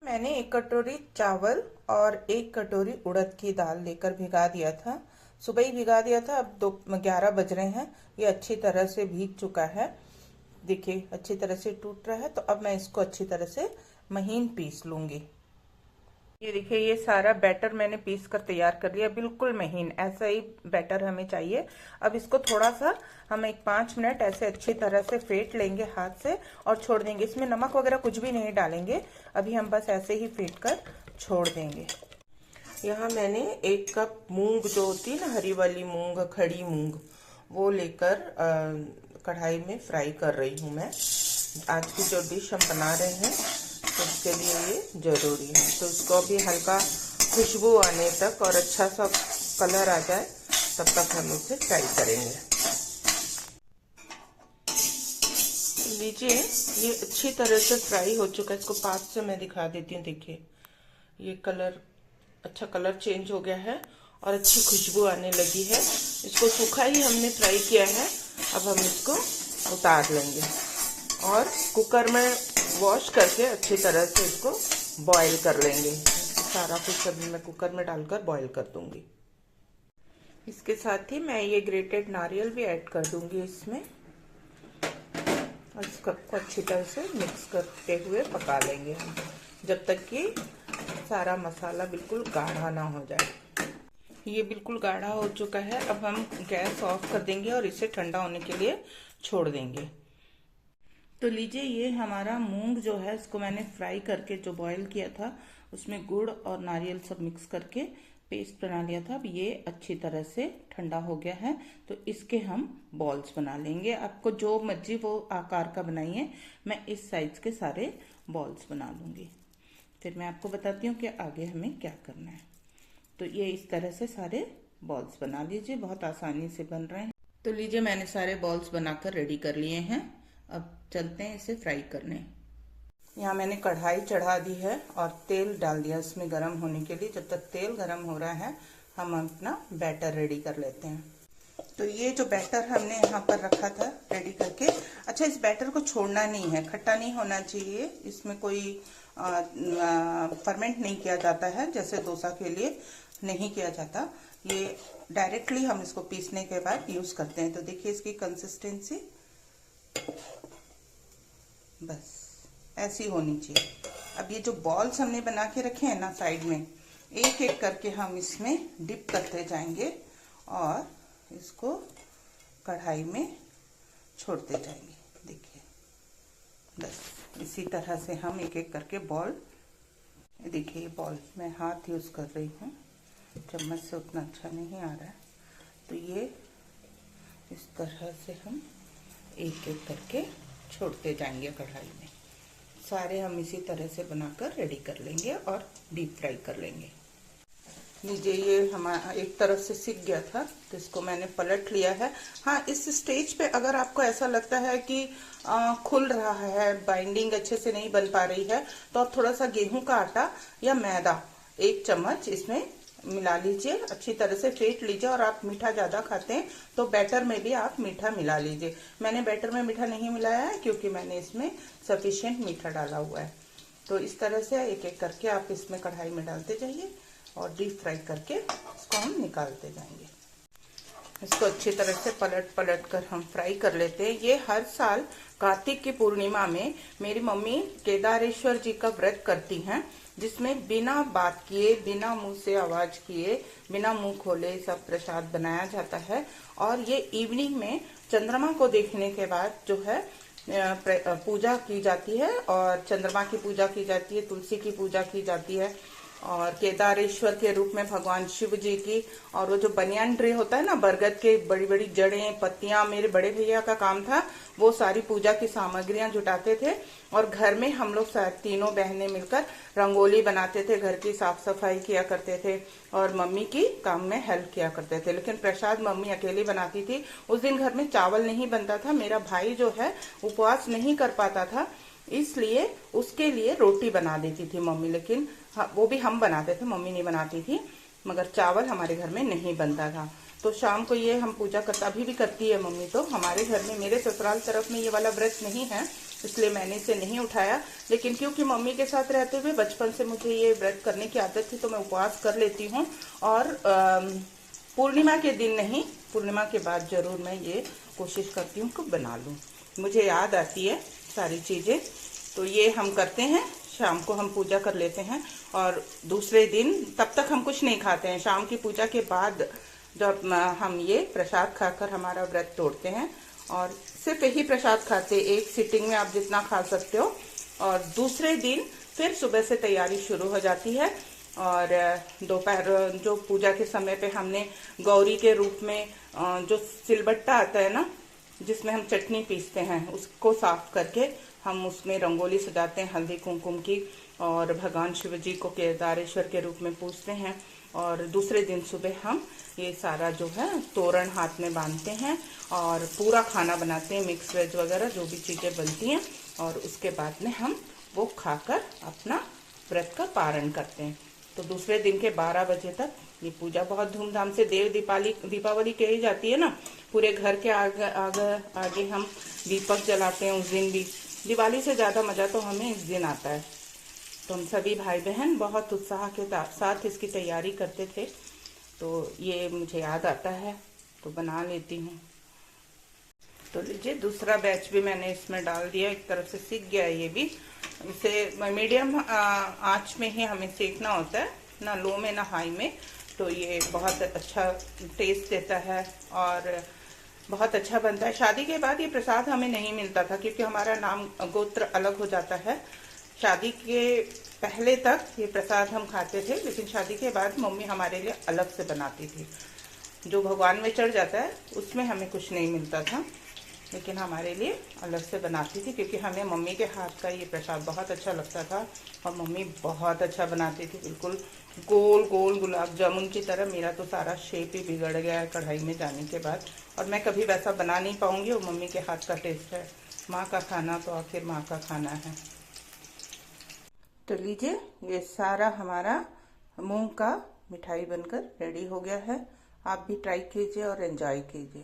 मैंने 1 कटोरी चावल और 1 कटोरी उड़द की दाल लेकर भिगा दिया था। सुबह ही भिगा दिया था। अब 11 बज रहे हैं। ये अच्छी तरह से भीग चुका है। देखिए अच्छी तरह से टूट रहा है। तो अब मैं इसको अच्छी तरह से महीन पीस लूंगी। ये देखिए ये सारा बैटर मैंने पीस कर तैयार कर लिया, बिल्कुल महीन। ऐसा ही बैटर हमें चाहिए। अब इसको थोड़ा सा हम 5 मिनट ऐसे अच्छी तरह से फेंट लेंगे हाथ से और छोड़ देंगे। इसमें नमक वगैरह कुछ भी नहीं डालेंगे, अभी हम बस ऐसे ही फेंट कर छोड़ देंगे। यहाँ मैंने 1 कप मूंग जो होती है ना, हरी वाली मूंग, खड़ी मूंग, वो लेकर कढ़ाई में फ्राई कर रही हूँ मैं। आज की जो डिश हम बना रहे हैं तो उसके लिए ये जरूरी है। तो इसको अभी हल्का खुशबू आने तक और अच्छा सा कलर आ जाए तब तक हम इसे फ्राई करेंगे। लीजिए ये अच्छी तरह से फ्राई हो चुका है। इसको पास से मैं दिखा देती हूँ। देखिए ये कलर, अच्छा कलर चेंज हो गया है और अच्छी खुशबू आने लगी है। इसको सूखा ही हमने फ्राई किया है। अब हम इसको उतार लेंगे और कुकर में वॉश करके अच्छी तरह से इसको बॉईल कर लेंगे। सारा कुछ अभी मैं कुकर में डालकर बॉईल कर दूंगी। इसके साथ ही मैं ये ग्रेटेड नारियल भी ऐड कर दूंगी इसमें और इसको अच्छी तरह से मिक्स करते हुए पका लेंगे हम, जब तक कि सारा मसाला बिल्कुल गाढ़ा ना हो जाए। ये बिल्कुल गाढ़ा हो चुका है। अब हम गैस ऑफ कर देंगे और इसे ठंडा होने के लिए छोड़ देंगे। तो लीजिए ये हमारा मूंग जो है, इसको मैंने फ्राई करके जो बॉईल किया था उसमें गुड़ और नारियल सब मिक्स करके पेस्ट बना लिया था। अब ये अच्छी तरह से ठंडा हो गया है। तो इसके हम बॉल्स बना लेंगे। आपको जो मर्जी वो आकार का बनाइए। मैं इस साइज के सारे बॉल्स बना लूंगी, फिर मैं आपको बताती हूँ कि आगे हमें क्या करना है। तो ये इस तरह से सारे बॉल्स बना लीजिए, बहुत आसानी से बन रहे हैं। तो लीजिए मैंने सारे बॉल्स बनाकर रेडी कर लिए हैं। अब चलते हैं इसे फ्राई करने। यहाँ मैंने कढ़ाई चढ़ा दी है और तेल डाल दिया इसमें गर्म होने के लिए। जब तक तेल गर्म हो रहा है हम अपना बैटर रेडी कर लेते हैं। तो ये जो बैटर हमने यहाँ पर रखा था रेडी करके, अच्छा इस बैटर को छोड़ना नहीं है, खट्टा नहीं होना चाहिए। इसमें कोई फर्मेंट नहीं किया जाता है, जैसे डोसा के लिए नहीं किया जाता। ये डायरेक्टली हम इसको पीसने के बाद यूज करते हैं। तो देखिए इसकी कंसिस्टेंसी बस ऐसी होनी चाहिए। अब ये जो बॉल्स हमने बना के रखे हैं ना साइड में, एक एक करके हम इसमें डिप करते जाएंगे और इसको कढ़ाई में छोड़ते जाएंगे। देखिए बस इसी तरह से हम एक एक करके बॉल, देखिए ये बॉल मैं हाथ यूज कर रही हूँ, चम्मच से उतना अच्छा नहीं आ रहा है। तो ये इस तरह से हम एक एक करके छोड़ते जाएंगे कढ़ाई में। सारे हम इसी तरह से बनाकर रेडी कर लेंगे और डीप फ्राई कर लेंगे। लीजिए ये हमारा एक तरफ से सिक गया था तो इसको मैंने पलट लिया है। हाँ, इस स्टेज पे अगर आपको ऐसा लगता है कि खुल रहा है, बाइंडिंग अच्छे से नहीं बन पा रही है, तो आप थोड़ा सा गेहूं का आटा या मैदा 1 चम्मच इसमें मिला लीजिए, अच्छी तरह से फेंट लीजिए। और आप मीठा ज्यादा खाते हैं तो बैटर में भी आप मीठा मिला लीजिए। मैंने बैटर में मीठा नहीं मिलाया है क्योंकि मैंने इसमें सफिशिएंट मीठा डाला हुआ है। तो इस तरह से एक एक करके आप इसमें कढ़ाई में डालते जाइए और डीप फ्राई करके इसको हम निकालते जाएंगे। इसको अच्छी तरह से पलट पलट कर हम फ्राई कर लेते हैं। ये हर साल कार्तिक की पूर्णिमा में मेरी मम्मी केदारेश्वर जी का व्रत करती हैं, जिसमें बिना बात किए, बिना मुंह से आवाज किए, बिना मुंह खोले सब प्रसाद बनाया जाता है। और ये इवनिंग में चंद्रमा को देखने के बाद जो है पूजा की जाती है और चंद्रमा की पूजा की जाती है, तुलसी की पूजा की जाती है और केदारेश्वर के रूप में भगवान शिव जी की। और वो जो बनियान ट्री होता है ना, बरगद के बड़ी बड़ी जड़ें, पत्तियां, मेरे बड़े भैया का काम था, वो सारी पूजा की सामग्रियां जुटाते थे और घर में हम लोग तीनों बहनें मिलकर रंगोली बनाते थे, घर की साफ सफाई किया करते थे और मम्मी की काम में हेल्प किया करते थे। लेकिन प्रसाद मम्मी अकेली बनाती थी। उस दिन घर में चावल नहीं बनता था। मेरा भाई जो है उपवास नहीं कर पाता था, इसलिए उसके लिए रोटी बना देती थी मम्मी। लेकिन वो भी हम बनाते थे, मम्मी नहीं बनाती थी। मगर चावल हमारे घर में नहीं बनता था। तो शाम को ये हम पूजा करते, अभी भी करती है मम्मी। तो हमारे घर में, मेरे ससुराल तरफ में ये वाला व्रत नहीं है, इसलिए मैंने इसे नहीं उठाया। लेकिन क्योंकि मम्मी के साथ रहते हुए बचपन से मुझे ये व्रत करने की आदत थी, तो मैं उपवास कर लेती हूँ। और पूर्णिमा के दिन नहीं, पूर्णिमा के बाद जरूर मैं ये कोशिश करती हूँ कि बना लूँ। मुझे याद आती है सारी चीज़ें। तो ये हम करते हैं, शाम को हम पूजा कर लेते हैं और दूसरे दिन तब तक हम कुछ नहीं खाते हैं। शाम की पूजा के बाद जब हम ये प्रसाद खाकर हमारा व्रत तोड़ते हैं, और सिर्फ यही प्रसाद खाते, एक सिटिंग में आप जितना खा सकते हो। और दूसरे दिन फिर सुबह से तैयारी शुरू हो जाती है। और दोपहर जो पूजा के समय पे हमने गौरी के रूप में जो सिलबट्टा आता है ना, जिसमें हम चटनी पीसते हैं, उसको साफ करके हम उसमें रंगोली सजाते हैं हल्दी कुमकुम की, और भगवान शिव जी को केदारेश्वर के रूप में पूजते हैं। और दूसरे दिन सुबह हम ये सारा जो है तोरण हाथ में बांधते हैं और पूरा खाना बनाते हैं, मिक्स वेज वगैरह जो भी चीज़ें बनती हैं। और उसके बाद में हम वो खाकर अपना व्रत का पारण करते हैं। तो दूसरे दिन के 12 बजे तक ये पूजा बहुत धूमधाम से, देव दीपावली कही जाती है ना, पूरे घर के आगे हम दीपक जलाते हैं उस दिन भी। दिवाली से ज़्यादा मज़ा तो हमें इस दिन आता है। तो हम सभी भाई बहन बहुत उत्साह के साथ इसकी तैयारी करते थे। तो ये मुझे याद आता है तो बना लेती हूँ। तो लीजिए, दूसरा बैच भी मैंने इसमें डाल दिया, एक तरफ से सीख गया है ये भी। इसे मीडियम आंच में ही हमें सेकना होता है, ना लो में ना हाई में। तो ये बहुत अच्छा टेस्ट देता है और बहुत अच्छा बनता है। शादी के बाद ये प्रसाद हमें नहीं मिलता था, क्योंकि हमारा नाम गोत्र अलग हो जाता है। शादी के पहले तक ये प्रसाद हम खाते थे, लेकिन शादी के बाद मम्मी हमारे लिए अलग से बनाती थी। जो भगवान में चढ़ जाता है उसमें हमें कुछ नहीं मिलता था, लेकिन हमारे लिए अलग से बनाती थी, क्योंकि हमें मम्मी के हाथ का ये प्रसाद बहुत अच्छा लगता था। और मम्मी बहुत अच्छा बनाती थी, बिल्कुल गोल गोल गुलाब जामुन की तरह। मेरा तो सारा शेप ही बिगड़ गया है कढ़ाई में जाने के बाद, और मैं कभी वैसा बना नहीं पाऊंगी। वो मम्मी के हाथ का टेस्ट है। माँ का खाना तो आखिर माँ का खाना है। तो लीजिए, ये सारा हमारा मूंग का मिठाई बनकर रेडी हो गया है। आप भी ट्राई कीजिए और एंजॉय कीजिए।